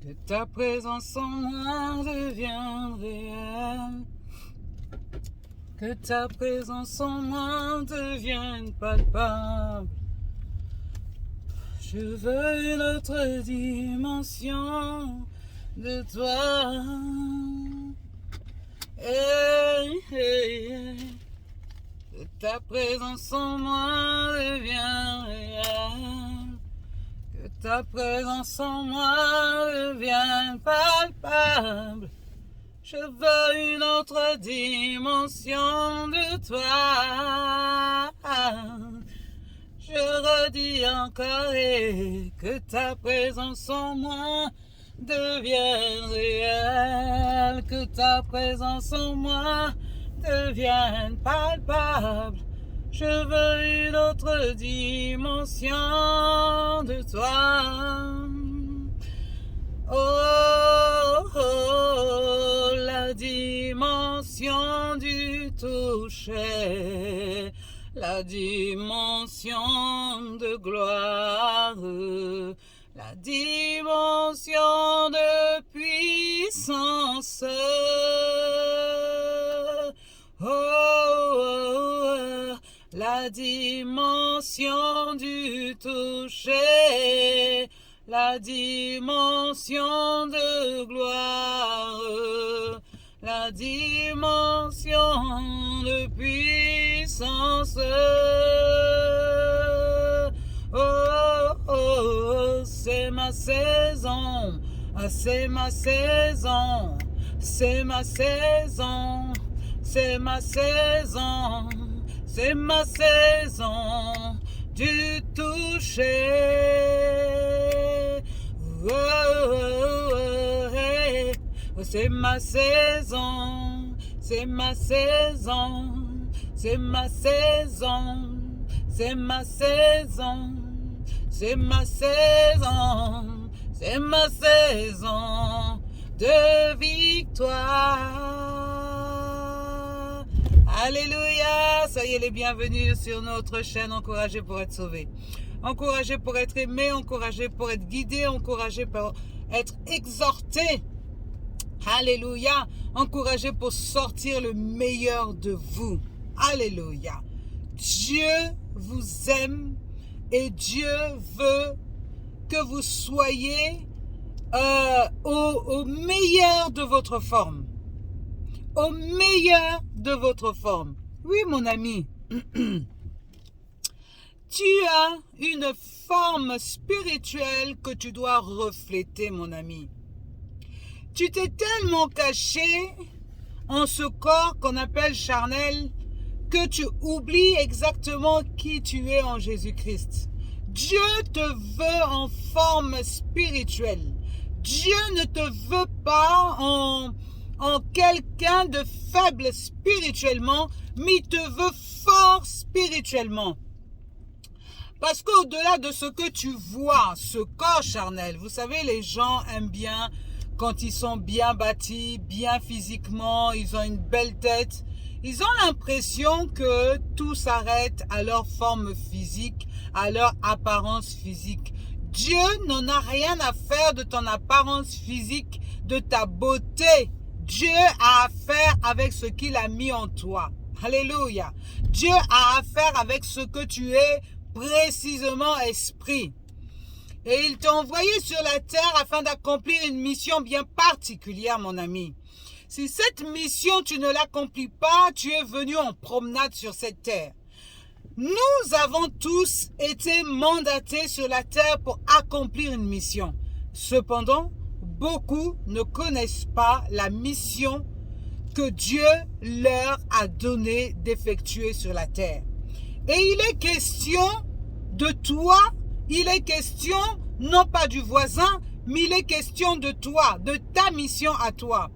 Que ta présence en moi devienne réelle. Que ta présence en moi devienne palpable. Je veux une autre dimension de toi. Hey, hey, hey. Que ta présence en moi devienne réelle. Que ta présence en moi devienne palpable. Je veux une autre dimension de toi. Je redis encore que ta présence en moi devienne réelle. Que ta présence en moi devienne palpable. Je veux une autre dimension de toi. Oh, oh, la dimension du toucher, la dimension de gloire, la dimension de puissance. Oh, oh, la dimension du toucher, la dimension de gloire, la dimension de puissance. Oh, oh, oh, c'est ma saison, c'est ma saison, c'est ma saison. C'est ma saison, c'est ma saison du toucher. Oh, oh, oh, hey. C'est ma saison, c'est ma saison, c'est ma saison, c'est ma saison, c'est ma saison, c'est ma saison de victoire. Alléluia, soyez les bienvenus sur notre chaîne Encouragés pour être sauvés. Encouragés pour être aimés, encouragés pour être guidés, encouragés pour être exhortés. Alléluia, encouragés pour sortir le meilleur de vous. Alléluia. Dieu vous aime et Dieu veut que vous soyez au meilleur de votre forme. Au meilleur de votre forme. Oui, mon ami. Tu as une forme spirituelle que tu dois refléter, mon ami. Tu t'es tellement caché en ce corps qu'on appelle charnel que tu oublies exactement qui tu es en Jésus-Christ. Dieu te veut en forme spirituelle. Dieu ne te veut pas en quelqu'un de faible spirituellement, mais il te veut fort spirituellement. Parce qu'au-delà de ce que tu vois, ce corps charnel, vous savez, les gens aiment bien quand ils sont bien bâtis, bien physiquement, ils ont une belle tête. Ils ont l'impression que tout s'arrête à leur forme physique, à leur apparence physique. Dieu n'en a rien à faire de ton apparence physique, de ta beauté. Dieu a affaire avec ce qu'il a mis en toi. Alléluia. Dieu a affaire avec ce que tu es précisément esprit. Et il t'a envoyé sur la terre afin d'accomplir une mission bien particulière, mon ami. Si cette mission, tu ne l'accomplis pas, tu es venu en promenade sur cette terre. Nous avons tous été mandatés sur la terre pour accomplir une mission. Cependant, beaucoup ne connaissent pas la mission que Dieu leur a donnée d'effectuer sur la terre. Et il est question de toi, il est question non pas du voisin, mais il est question de toi, de ta mission à toi.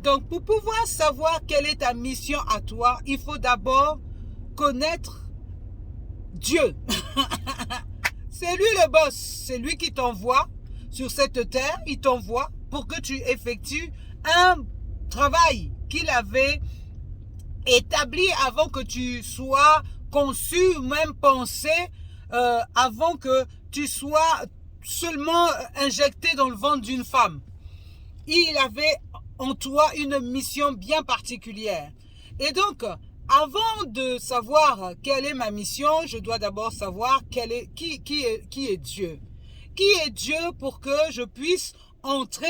Donc pour pouvoir savoir quelle est ta mission à toi, il faut d'abord connaître Dieu. C'est lui le boss, c'est lui qui t'envoie sur cette terre, il t'envoie pour que tu effectues un travail qu'il avait établi avant que tu sois conçu ou même pensé, avant que tu sois seulement injecté dans le ventre d'une femme. il avait en toi une mission bien particulière. Et donc, avant de savoir quelle est ma mission, je dois d'abord savoir qui est Dieu. Qui est Dieu pour que je puisse entrer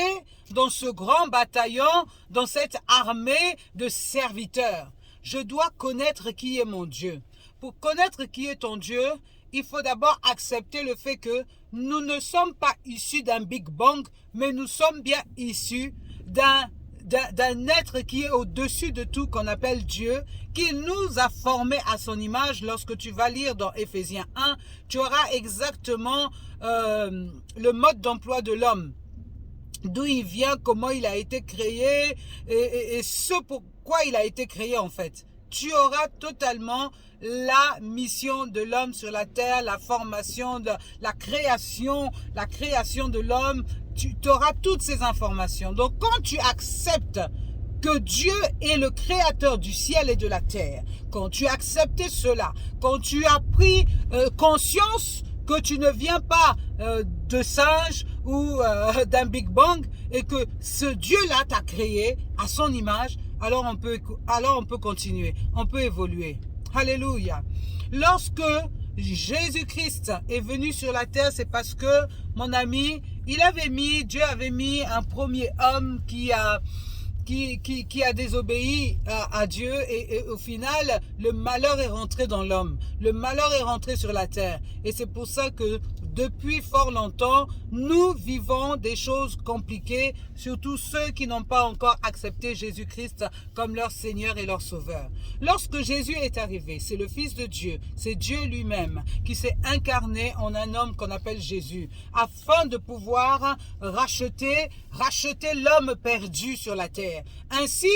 dans ce grand bataillon, dans cette armée de serviteurs. Je dois connaître qui est mon Dieu. Pour connaître qui est ton Dieu, il faut d'abord accepter le fait que nous ne sommes pas issus d'un Big Bang, mais nous sommes bien issus d'un être qui est au-dessus de tout, qu'on appelle Dieu, qui nous a formés à son image. Lorsque tu vas lire dans Éphésiens 1, tu auras exactement le mode d'emploi de l'homme, d'où il vient, comment il a été créé et ce pourquoi il a été créé en fait. Tu auras totalement la mission de l'homme sur la terre, la formation, la création de l'homme. Tu auras toutes ces informations. Donc quand tu acceptes que Dieu est le créateur du ciel et de la terre, quand tu as accepté cela, quand tu as pris conscience que tu ne viens pas de singe ou d'un Big Bang et que ce Dieu-là t'a créé à son image, alors on peut continuer, on peut évoluer. Alléluia. Lorsque Jésus-Christ est venu sur la terre, c'est parce que, mon ami, Dieu avait mis un premier homme qui a désobéi à Dieu et au final, le malheur est rentré dans l'homme. Le malheur est rentré sur la terre. Et c'est pour ça que depuis fort longtemps, nous vivons des choses compliquées, surtout ceux qui n'ont pas encore accepté Jésus-Christ comme leur Seigneur et leur Sauveur. Lorsque Jésus est arrivé, c'est le Fils de Dieu, c'est Dieu lui-même qui s'est incarné en un homme qu'on appelle Jésus, afin de pouvoir racheter l'homme perdu sur la terre. Ainsi,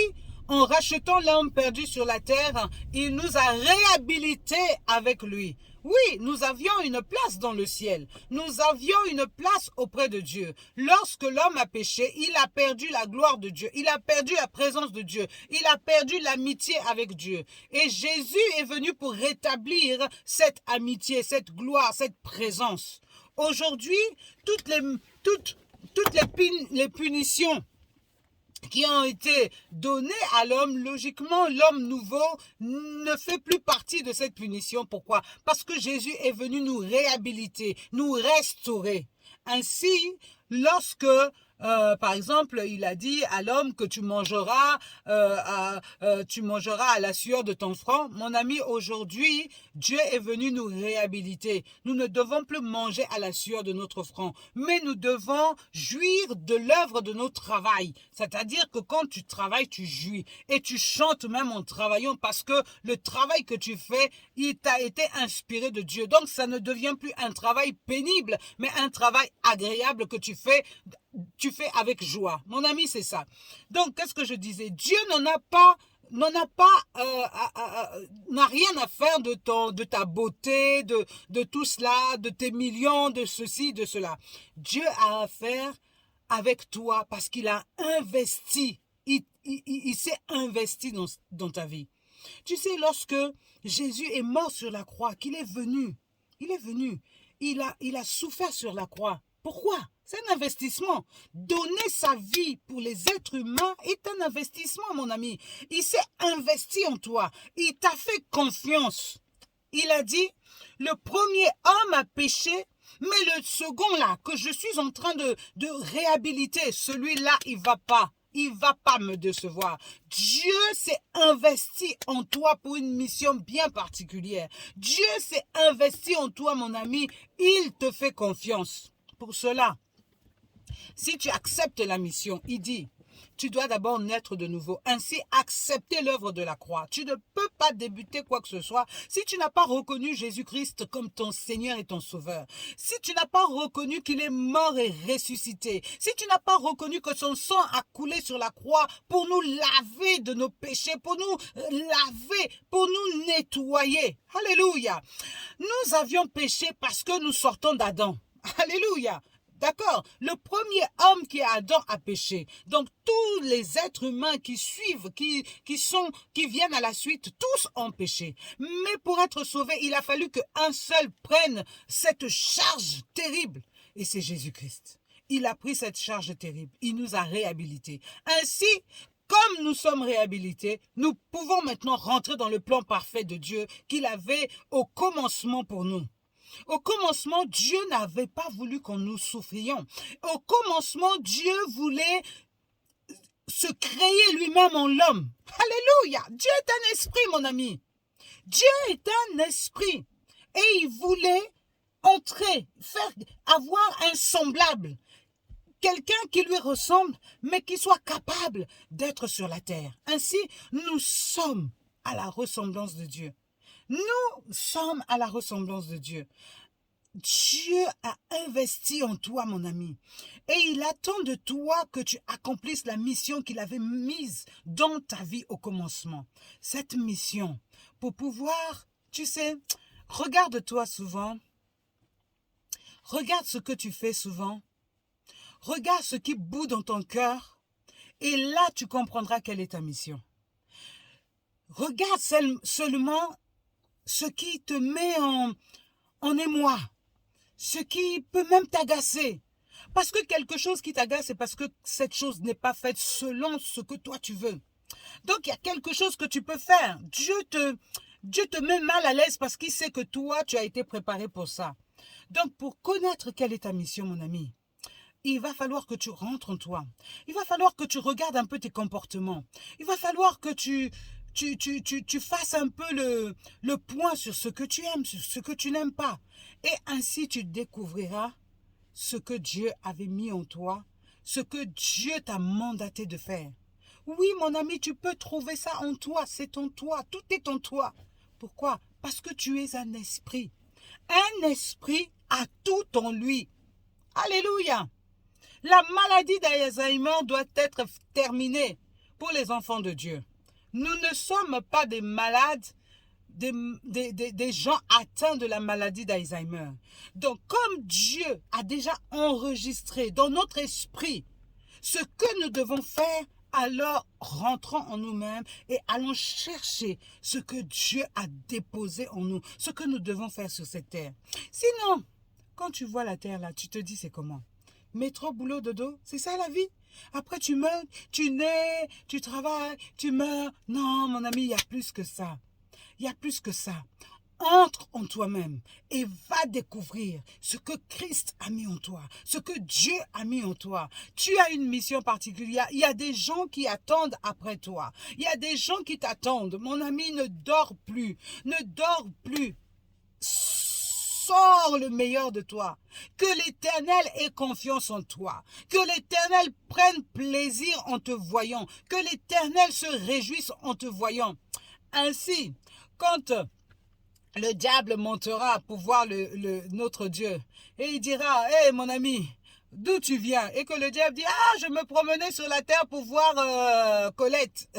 en rachetant l'homme perdu sur la terre, il nous a réhabilités avec lui. Oui, nous avions une place dans le ciel. Nous avions une place auprès de Dieu. Lorsque l'homme a péché, il a perdu la gloire de Dieu. Il a perdu la présence de Dieu. Il a perdu l'amitié avec Dieu. Et Jésus est venu pour rétablir cette amitié, cette gloire, cette présence. Aujourd'hui, toutes les punitions qui ont été données à l'homme, logiquement, l'homme nouveau ne fait plus partie de cette punition. Pourquoi? Parce que Jésus est venu nous réhabiliter, nous restaurer. Ainsi, lorsque, par exemple, il a dit à l'homme que tu mangeras à la sueur de ton front. Mon ami, aujourd'hui, Dieu est venu nous réhabiliter. Nous ne devons plus manger à la sueur de notre front, mais nous devons jouir de l'œuvre de notre travail. C'est-à-dire que quand tu travailles, tu jouis. Et tu chantes même en travaillant parce que le travail que tu fais, il t'a été inspiré de Dieu. Donc, ça ne devient plus un travail pénible, mais un travail agréable que tu fais avec joie. Mon ami, c'est ça. Donc, qu'est-ce que je disais? Dieu n'a rien à faire de ta beauté, de tout cela, de tes millions, de ceci, de cela. Dieu a affaire avec toi parce qu'il a investi, il s'est investi dans ta vie. Tu sais, lorsque Jésus est mort sur la croix, qu'il est venu, il a souffert sur la croix. Pourquoi? C'est un investissement. Donner sa vie pour les êtres humains est un investissement, mon ami. Il s'est investi en toi. Il t'a fait confiance. Il a dit, le premier homme a péché, mais le second là, que je suis en train de réhabiliter, celui-là, il va pas me décevoir. Dieu s'est investi en toi pour une mission bien particulière. Dieu s'est investi en toi, mon ami. Il te fait confiance. Pour cela, si tu acceptes la mission, il dit, tu dois d'abord naître de nouveau. Ainsi, accepter l'œuvre de la croix. Tu ne peux pas débuter quoi que ce soit si tu n'as pas reconnu Jésus-Christ comme ton Seigneur et ton Sauveur. Si tu n'as pas reconnu qu'il est mort et ressuscité. Si tu n'as pas reconnu que son sang a coulé sur la croix pour nous laver de nos péchés, pour nous laver, pour nous nettoyer. Alléluia. Nous avions péché parce que nous sortons d'Adam. Alléluia. D'accord? Le premier homme qui est Adam a péché. Donc tous les êtres humains qui suivent, qui viennent à la suite, tous ont péché. Mais pour être sauvés, il a fallu qu'un seul prenne cette charge terrible. Et c'est Jésus-Christ. il a pris cette charge terrible. Il nous a réhabilités. Ainsi, comme nous sommes réhabilités, nous pouvons maintenant rentrer dans le plan parfait de Dieu qu'il avait au commencement pour nous. Au commencement, Dieu n'avait pas voulu qu'on nous souffrions. Au commencement, Dieu voulait se créer lui-même en l'homme. Alléluia! Dieu est un esprit, mon ami. Dieu est un esprit. Et il voulait entrer, avoir un semblable. Quelqu'un qui lui ressemble, mais qui soit capable d'être sur la terre. Ainsi, nous sommes à la ressemblance de Dieu. Nous sommes à la ressemblance de Dieu. Dieu a investi en toi, mon ami. Et il attend de toi que tu accomplisses la mission qu'il avait mise dans ta vie au commencement. Cette mission, pour pouvoir, tu sais, regarde-toi souvent. Regarde ce que tu fais souvent. Regarde ce qui bout dans ton cœur. Et là, tu comprendras quelle est ta mission. Regarde seulement ce qui te met en émoi. Ce qui peut même t'agacer. Parce que quelque chose qui t'agace, c'est parce que cette chose n'est pas faite selon ce que toi tu veux. Donc il y a quelque chose que tu peux faire. Dieu te met mal à l'aise parce qu'il sait que toi, tu as été préparé pour ça. Donc pour connaître quelle est ta mission, mon ami, il va falloir que tu rentres en toi. Il va falloir que tu regardes un peu tes comportements. Il va falloir que tu fasses un peu le point sur ce que tu aimes, sur ce que tu n'aimes pas. Et ainsi, tu découvriras ce que Dieu avait mis en toi, ce que Dieu t'a mandaté de faire. Oui, mon ami, tu peux trouver ça en toi, c'est en toi, tout est en toi. Pourquoi? Parce que tu es un esprit. Un esprit a tout en lui. Alléluia! La maladie d'Alzheimer doit être terminée pour les enfants de Dieu. Nous ne sommes pas des malades, des gens atteints de la maladie d'Alzheimer. Donc, comme Dieu a déjà enregistré dans notre esprit ce que nous devons faire, alors rentrons en nous-mêmes et allons chercher ce que Dieu a déposé en nous, ce que nous devons faire sur cette terre. Sinon, quand tu vois la terre là, tu te dis c'est comment? Métro, boulot, dodo, c'est ça la vie? Après tu meurs, tu nais, tu travailles, tu meurs. Non, mon ami, il y a plus que ça. Il y a plus que ça. Entre en toi-même et va découvrir ce que Christ a mis en toi, ce que Dieu a mis en toi. Tu as une mission particulière. Il y a des gens qui attendent après toi. Il y a des gens qui t'attendent. Mon ami, ne dors plus. Ne dors plus. Sors le meilleur de toi. Que l'Éternel ait confiance en toi. Que l'Éternel prenne plaisir en te voyant. Que l'Éternel se réjouisse en te voyant. Ainsi, quand le diable montera pour voir notre Dieu, et il dira, « Hé mon ami, d'où tu viens ?» Et que le diable dit, « Ah, je me promenais sur la terre pour voir Colette. »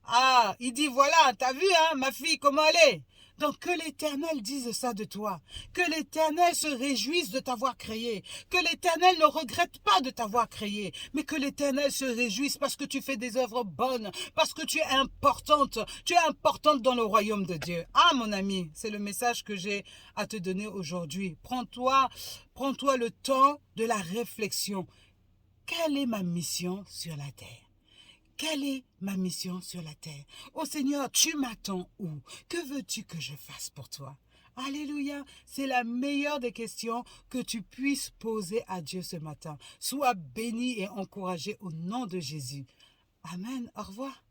Ah, il dit, « Voilà, t'as vu, hein, ma fille, comment elle est ?» Donc que l'Éternel dise ça de toi, que l'Éternel se réjouisse de t'avoir créé, que l'Éternel ne regrette pas de t'avoir créé, mais que l'Éternel se réjouisse parce que tu fais des œuvres bonnes, parce que tu es importante dans le royaume de Dieu. Ah mon ami, c'est le message que j'ai à te donner aujourd'hui. Prends-toi le temps de la réflexion. Quelle est ma mission sur la terre? Quelle est ma mission sur la terre? Oh Seigneur, tu m'attends où? Que veux-tu que je fasse pour toi? Alléluia, c'est la meilleure des questions que tu puisses poser à Dieu ce matin. Sois béni et encouragé au nom de Jésus. Amen, au revoir.